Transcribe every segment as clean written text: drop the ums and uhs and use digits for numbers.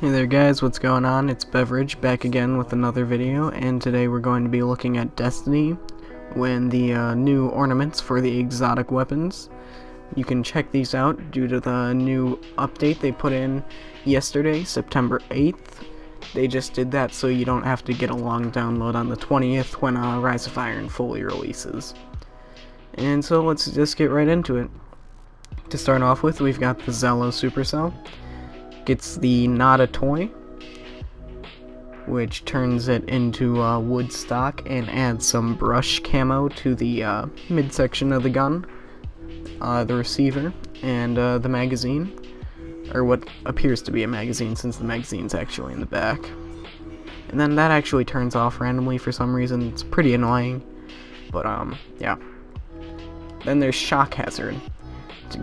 Hey there guys, what's going on? It's Beverage back again with another video, and today we're going to be looking at Destiny when the new ornaments for the exotic weapons. You can check these out due to the new update they put in yesterday, September 8th. They just did that so you don't have to get a long download on the 20th when Rise of Iron fully releases. And so let's just get right into it. To start off with, we've got the Zello Supercell. Gets the Not a Toy, which turns it into wood stock and adds some brush camo to the midsection of the gun, the receiver, and the magazine, or what appears to be a magazine since the magazine's actually in the back. And then that actually turns off randomly for some reason. It's pretty annoying, but yeah. Then there's Shock Hazard.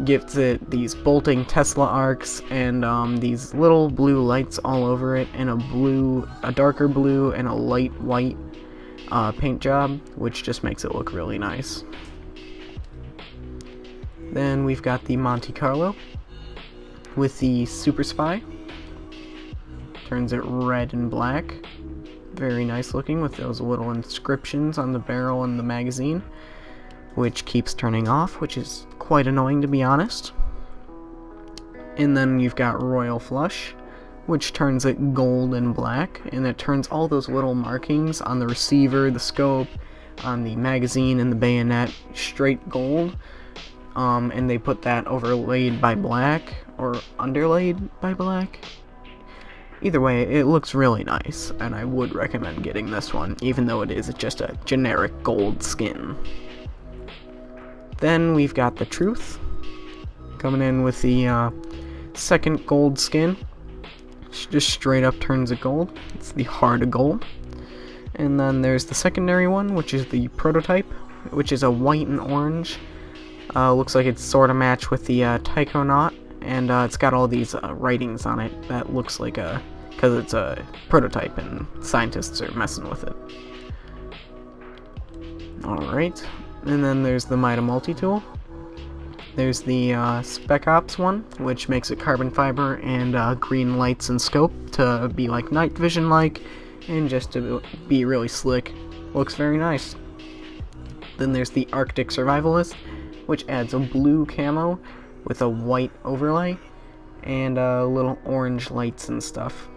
Gives it these bolting Tesla arcs and these little blue lights all over it, and a darker blue and a light white paint job, which just makes it look really nice. Then we've got the Monte Carlo with the Super Spy. Turns it red and black. Very nice looking with those little inscriptions on the barrel and the magazine, which keeps turning off, which is quite annoying to be honest. And then you've got Royal Flush, which turns it gold and black, and it turns all those little markings on the receiver, the scope, on the magazine, and the bayonet straight gold. And they put that overlaid by black, or underlaid by black. Either way, it looks really nice, and I would recommend getting this one, even though it is just a generic gold skin. Then we've got the Truth, coming in with the second gold skin. Just straight up turns it gold. It's the Heart of Gold. And then there's the secondary one, which is the Prototype, which is a white and orange. Looks like it's sort of matched with the Taikonaut, and it's got all these writings on it that looks like because it's a prototype and scientists are messing with it. Alright. And then there's the Mida Multi-Tool. There's the Spec Ops one, which makes it carbon fiber and green lights and scope to be like night vision-like, and just to be really slick. Looks very nice. Then there's the Arctic Survivalist, which adds a blue camo with a white overlay, and little orange lights and stuff.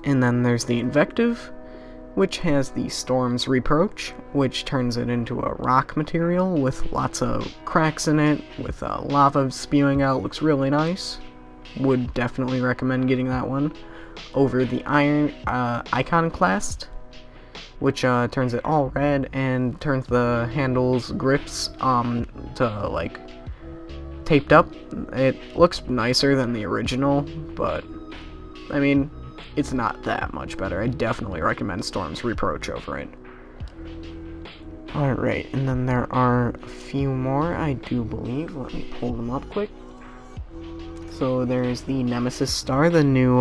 And then there's the Invective, which has the Storm's Reproach, which turns it into a rock material with lots of cracks in it, with lava spewing out. Looks really nice. Would definitely recommend getting that one over the Iron Iconoclast, which turns it all red and turns the handles grips to like taped up. It looks nicer than the original, but I mean, it's not that much better. I definitely recommend Storm's Reproach over it. Alright, and then there are a few more, I do believe. Let me pull them up quick. So there's the Nemesis Star, the new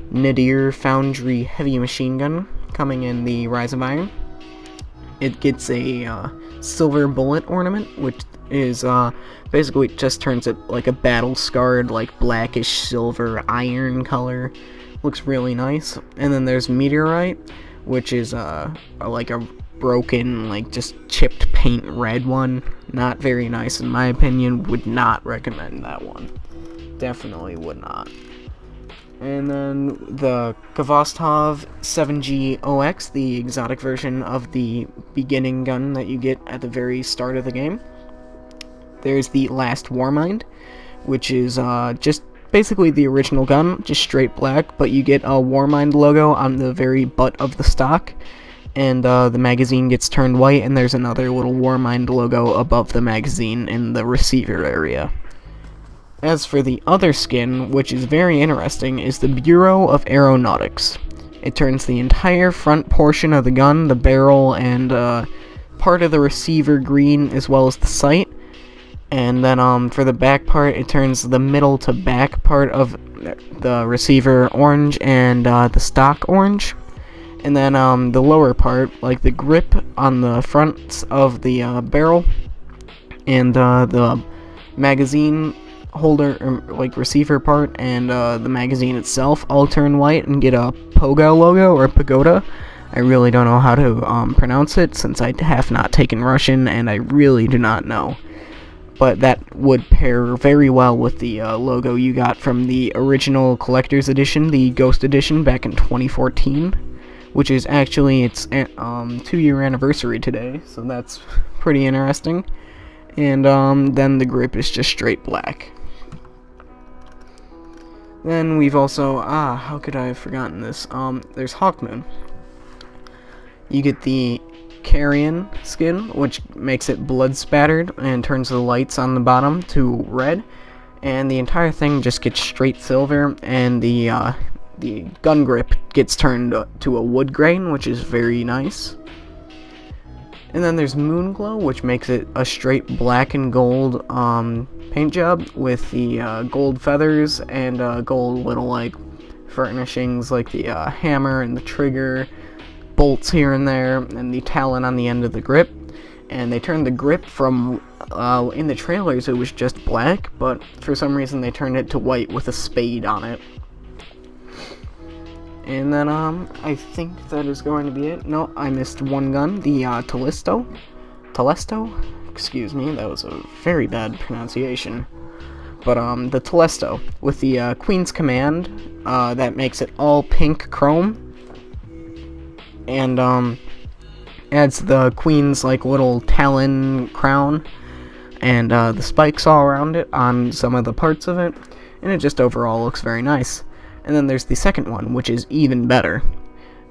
Nadir Foundry heavy machine gun coming in the Rise of Iron. It gets a silver bullet ornament, which is basically just turns it like a battle-scarred, like blackish silver iron color. Looks really nice. And then there's Meteorite, which is like a broken, like just chipped paint red one. Not very nice in my opinion. Would not recommend that one. Definitely would not. And then the Kvostov 7G-OX, the exotic version of the beginning gun that you get at the very start of the game. There's the Last Warmind, which is just basically the original gun, just straight black, but you get a Warmind logo on the very butt of the stock, and the magazine gets turned white, and there's another little Warmind logo above the magazine in the receiver area. As for the other skin, which is very interesting, is the Bureau of Aeronautics. It turns the entire front portion of the gun, the barrel, and part of the receiver green, as well as the sight. And then for the back part, it turns the middle to back part of the receiver orange and the stock orange. And then the lower part, like the grip on the front of the barrel and the magazine holder, like receiver part, and the magazine itself all turn white and get a Pogo logo or Pagoda. I really don't know how to pronounce it, since I have not taken Russian and I really do not know. But that would pair very well with the logo you got from the original collector's edition, the Ghost edition, back in 2014, which is actually its 2-year anniversary today, so that's pretty interesting. And then the grip is just straight black. Then we've also, how could I have forgotten this? There's Hawkmoon. You get the Carrion skin, which makes it blood spattered and turns the lights on the bottom to red, and the entire thing just gets straight silver, and the gun grip gets turned to a wood grain, which is very nice. And then there's Moonglow, which makes it a straight black and gold paint job with the gold feathers and gold little like furnishings like the hammer and the trigger, bolts here and there, and the talon on the end of the grip. And they turned the grip from, in the trailers it was just black, but for some reason they turned it to white with a spade on it. And then, I think that is going to be it. No, I missed one gun, the Telesto? Excuse me, that was a very bad pronunciation. But, the Telesto, with the Queen's Command, that makes it all pink chrome. And adds the Queen's like little talon crown and the spikes all around it on some of the parts of it, and it just overall looks very nice. And then there's the second one, which is even better.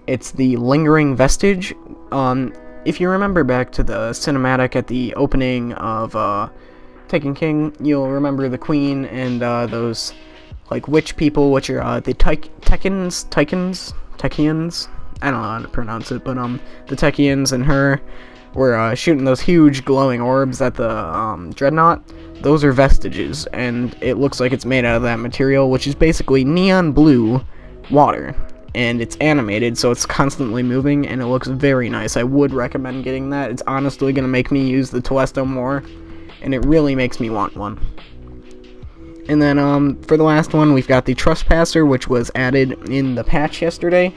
It's the Lingering Vestige. If you remember back to the cinematic at the opening of Taken King, you'll remember the Queen and those like witch people, which are the Techians. I don't know how to pronounce it, but the Techians and her were shooting those huge glowing orbs at the Dreadnought. Those are vestiges, and it looks like it's made out of that material, which is basically neon blue water, and it's animated, so it's constantly moving, and it looks very nice. I would recommend getting that. It's honestly going to make me use the Telesto more, and it really makes me want one. And then for the last one, we've got the Trespasser, which was added in the patch yesterday,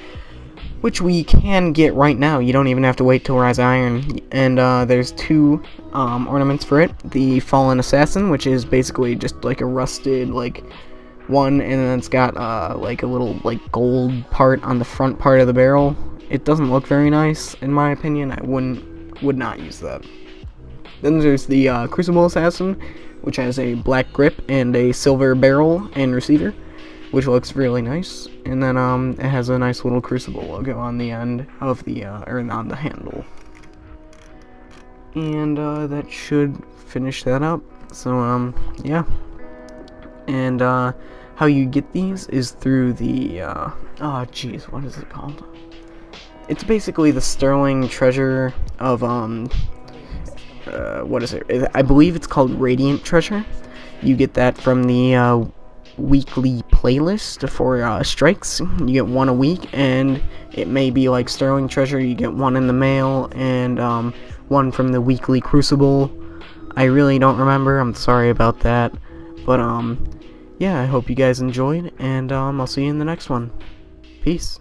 which we can get right now. You don't even have to wait till Rise of Iron. And there's 2 ornaments for it. The Fallen Assassin, which is basically just like a rusted like one, and then it's got like a little like gold part on the front part of the barrel. It doesn't look very nice in my opinion. I would not use that. Then there's the Crucible Assassin, which has a black grip and a silver barrel and receiver, which looks really nice. And then it has a nice little Crucible logo on the end of the or on the handle. And that should finish that up. So yeah. And how you get these is through the oh geez, what is it called? It's basically the Sterling Treasure of what is it? I believe it's called Radiant Treasure. You get that from the weekly playlist for strikes. You get 1 a week, and it may be like Sterling Treasure. You get 1 in the mail, and 1 from the weekly Crucible. I really don't remember. I'm sorry about that. But yeah, I hope you guys enjoyed, and I'll see you in the next one. Peace.